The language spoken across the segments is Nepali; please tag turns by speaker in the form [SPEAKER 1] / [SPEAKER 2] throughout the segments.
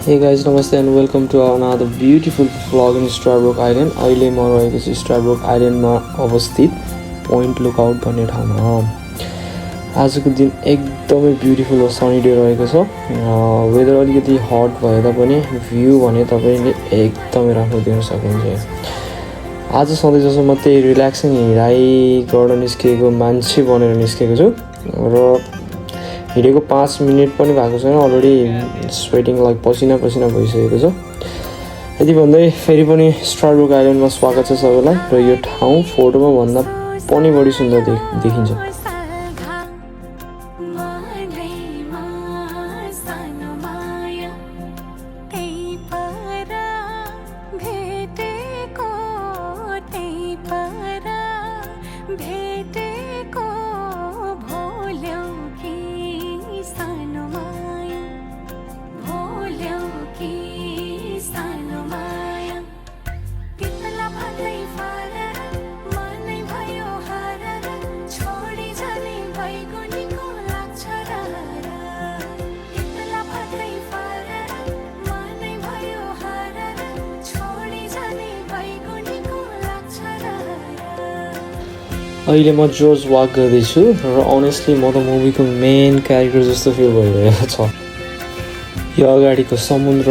[SPEAKER 1] Hey guys, namaste and welcome to another beautiful vlog in Starbrook Island. अहिले म रहेको छु स्टारब्रुक आइल्यान्डमा अवस्थित पोइन्ट लुकआउट भन्ने ठाउँमा। आजको दिन एकदमै ब्युटिफुल र सनी डे रहेको छ। वेदर अलिकति हट भए तापनि भ्यू भने तपाईले एकदमै राम्रो देख्न सक्नुहुन्छ। आज सधैँ जसो म त्यही रिल्याक्सिङ हिँडाइ गर्न निस्केको मान्छे बनेर निस्केको छु र हिँडेको 5 मिनट पनि भएको छैन, अलरेडी स्वेटिङ लाइक पसिना भइसकेको छ। यति भन्दै फेरि पनि स्टारब्रुक आइल्यान्डमा स्वागत छ सबैलाई र यो ठाउँ फोटोमा भन्दा पनि बढी सुन्दर देखिन्छ। अहिले म जोर्ज वाक गर्दैछु र अनेस्टली म त मुभीको मेन क्यारेक्टर जस्तो फिल भइरहेको छ। यो अगाडिको समुद्र,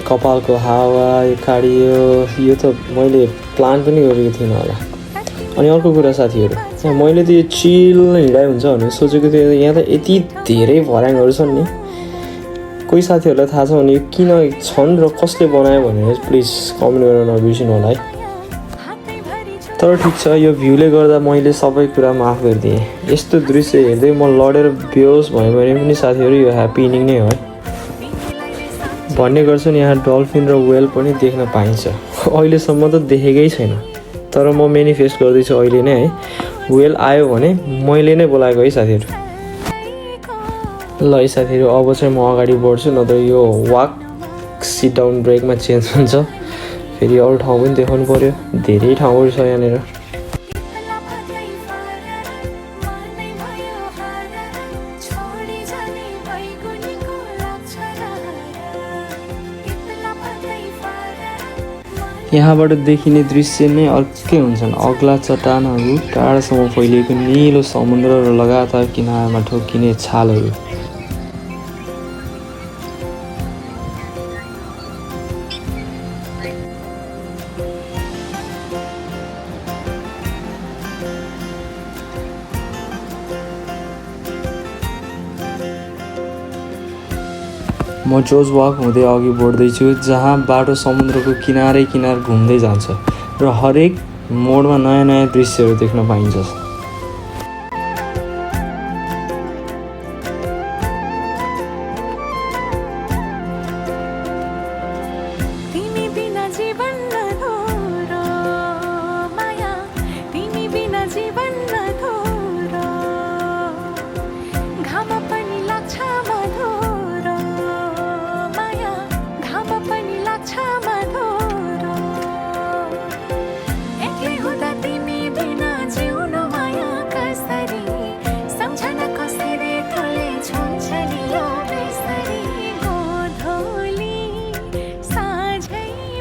[SPEAKER 1] कपालको हावा, यो खाडी, यो त मैले प्लान पनि गरेको थिइनँ होला। अनि अर्को कुरा साथीहरू, मैले त यो चिल हिँडाइ हुन्छ भनेर सोचेको थिएँ। यहाँ त यति धेरै भर्याङहरू छन् नि। कोही साथीहरूलाई थाहा छ भने यो किन छन् र कसले बनायो भनेर प्लिज कमेन्ट गरेर नबिर्सिनु होला है। तर ठिक छ, यो भ्यूले गर्दा मैले सबै कुरा माफ गरिदिएँ। यस्तो दृश्य हेर्दै म लडेर बेहोस भएँ भने पनि साथीहरू यो ह्याप्पी इनिङ नै हो है। भन्ने गर्छन् यहाँ डल्फिन र वेल पनि देख्न पाइन्छ। अहिलेसम्म त देखेकै छैन, तर म मेनिफेस्ट गर्दैछु अहिले नै है। वेल आयो भने मैले नै बोलाएको है साथीहरू। ल है साथीहरू, अब चाहिँ म अगाडि बढ्छु, नत्र यो वाक सिट डाउन ब्रेकमा चेन्ज हुन्छ। फेरि अरू ठाउँ पनि देखाउनु पर्यो, धेरै ठाउँहरू छ यहाँनिर। यहाँबाट देखिने दृश्य नै अर्कै हुन्छन्। अग्ला चट्टानहरू, टाढासम्म फैलिएको निलो समुद्र र लगातार किनारमा ठोक्किने छालहरू। म जोज वाक हुँदै अघि बढ्दैछु, जहाँ बाटो समुद्रको किनार घुम्दै जान्छ र हरेक मोडमा नयाँ दृश्यहरू देख्न पाइन्छ।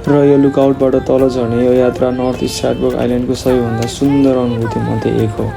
[SPEAKER 1] र यो लुकआउटबाट तल झर्ने यो यात्रा नर्थ इस्ट स्टारब्रुक आइल्यान्डको सबैभन्दा सुन्दर अनुभूति मध्ये एक हो।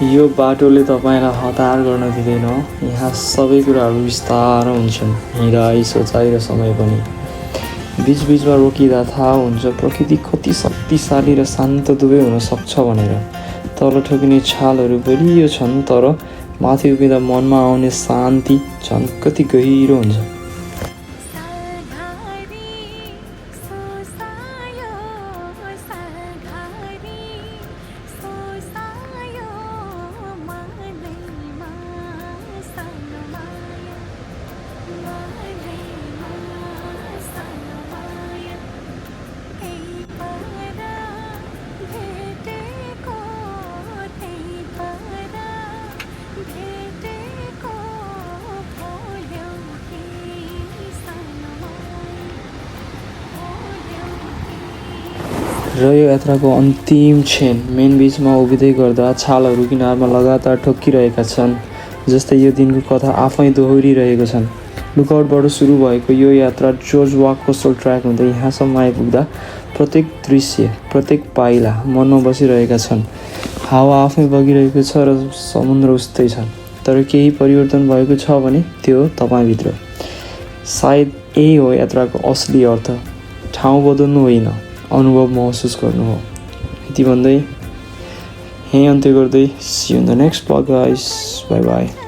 [SPEAKER 1] यो बाटोले तपाईँलाई हतार गर्न दिँदैन। यहाँ सबै कुराहरू बिस्तारो हुन्छन्, हिँडाइ, सोचाइ र समय पनि। बिचबिचमा रोकिँदा थाहा हुन्छ प्रकृति कति शक्तिशाली र शान्त दुवै हुन सक्छ भनेर। तल ठोकिने छालहरू बलियो छन्, तर माथि उभिँदा मनमा आउने शान्ति झन् कति गहिरो हुन्छ। र यो यात्राको अन्तिम क्षण मेन बीचमा उभिँदै गर्दा छालहरू किनारमा लगातार ठोक्किरहेका छन्, जस्तै यो दिनको कथा आफै दोहोरिरहेको छन्। लुकआउटबाट सुरु भएको यो यात्रा जर्ज वाक कोस्टल ट्र्याक हुँदै यहाँसम्म आइपुग्दा प्रत्येक दृश्य, प्रत्येक पाइला मनमा बसिरहेका छन्। हावा आफै बगिरहेको छ र समुद्र उस्तै छ, तर केही परिवर्तन भएको छ भने त्यो तपाईँभित्र। सायद यही हो यात्राको असली अर्थ, ठाउँ बदल्नु होइन, अनुभव महसुस गर्नु हो। यति भन्दै यहीँ अन्त्य गर्दै see you in the next blog guys, bye by.